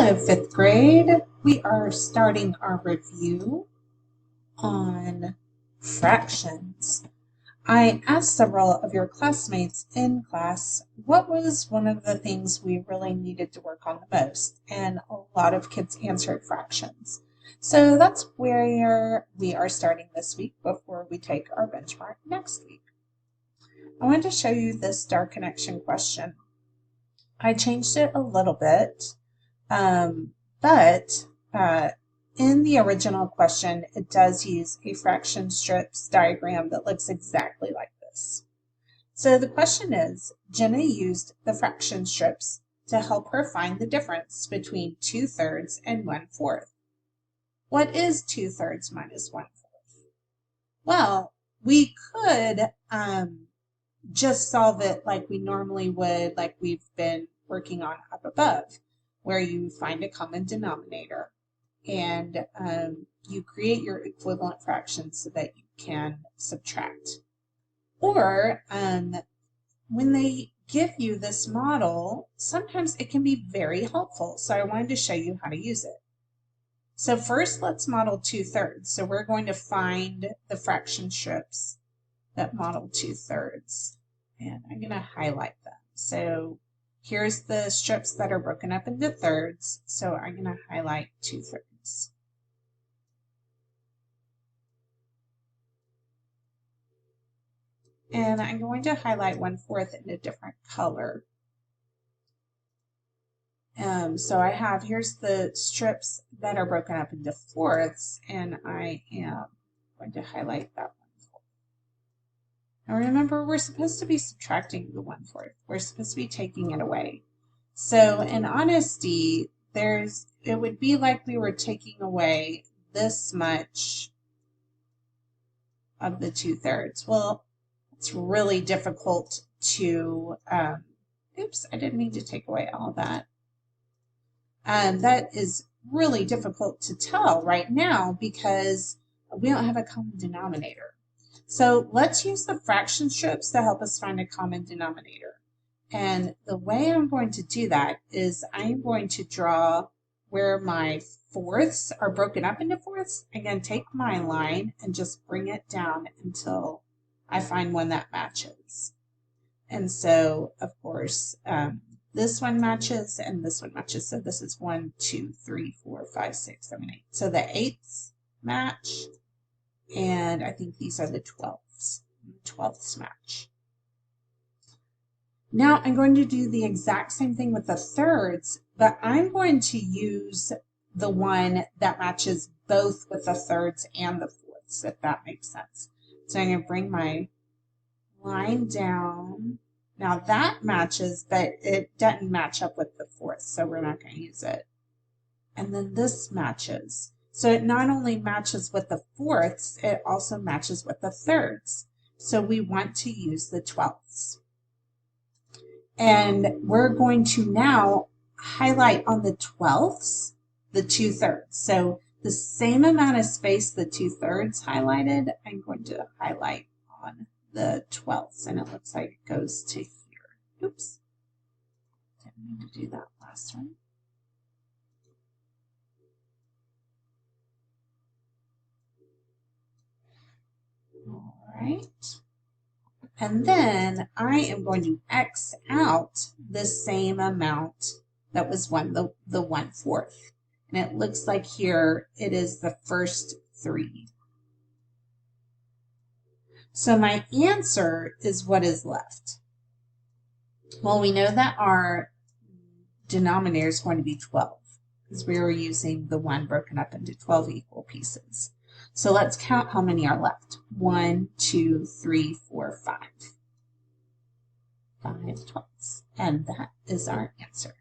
Hello, fifth grade. We are starting our review on fractions. I asked several of your classmates in class what was one of the things we really needed to work on the most, and a lot of kids answered fractions. So that's where we are starting this week before we take our benchmark next week. I wanted to show you this STAAR connection question. I changed it a little bit. But in the original question, it does use a fraction strips diagram that looks exactly like this. So the question is, Jenna used the fraction strips to help her find the difference between 2/3 and 1/4. What is 2/3 minus 1/4? Well, we could just solve it like we normally would, like we've been working on up above, where you find a common denominator and you create your equivalent fractions so that you can subtract. Or when they give you this model, sometimes it can be very helpful. So I wanted to show you how to use it. So first, let's model 2/3. So we're going to find the fraction strips that model 2/3. And I'm going to highlight them. So here's the strips that are broken up into thirds, so I'm going to highlight 2/3. And I'm going to highlight 1/4 in a different color. So I have, here's the strips that are broken up into fourths, and I am going to highlight that 1/4. Now remember, we're supposed to be subtracting the 1/4. We're supposed to be taking it away. So in honesty, it would be like we were taking away this much of the 2/3. Well, it's really difficult to, oops, I didn't mean to take away all that. That is really difficult to tell right now because we don't have a common denominator. So let's use the fraction strips to help us find a common denominator. And the way I'm going to do that is I'm going to draw where my fourths are broken up into fourths. I'm going to take my line and just bring it down until I find one that matches. And so, of course, this one matches and this one matches. So this is 1, 2, 3, 4, 5, 6, 7, 8. So the 8ths match. And I think these are the 12ths. 12ths match. Now I'm going to do the exact same thing with the thirds, but I'm going to use the one that matches both with the thirds and the fourths, if that makes sense. So I'm going to bring my line down. Now that matches, but it doesn't match up with the fourths, so we're not going to use it. And then this matches. So it not only matches with the fourths, it also matches with the thirds. So we want to use the 12ths. And we're going to now highlight on the 12ths the 2/3. So the same amount of space the 2/3 highlighted, I'm going to highlight on the 12ths. And it looks like it goes to here. Oops. Didn't mean to do that last one. All right. And then I am going to X out the same amount that was the 1/4. And it looks like here it is the first 3. So my answer is what is left. Well, we know that our denominator is going to be 12 because we were using the one broken up into 12 equal pieces. So let's count how many are left. 1, 2, 3, 4, 5. 5 12ths. And that is our answer.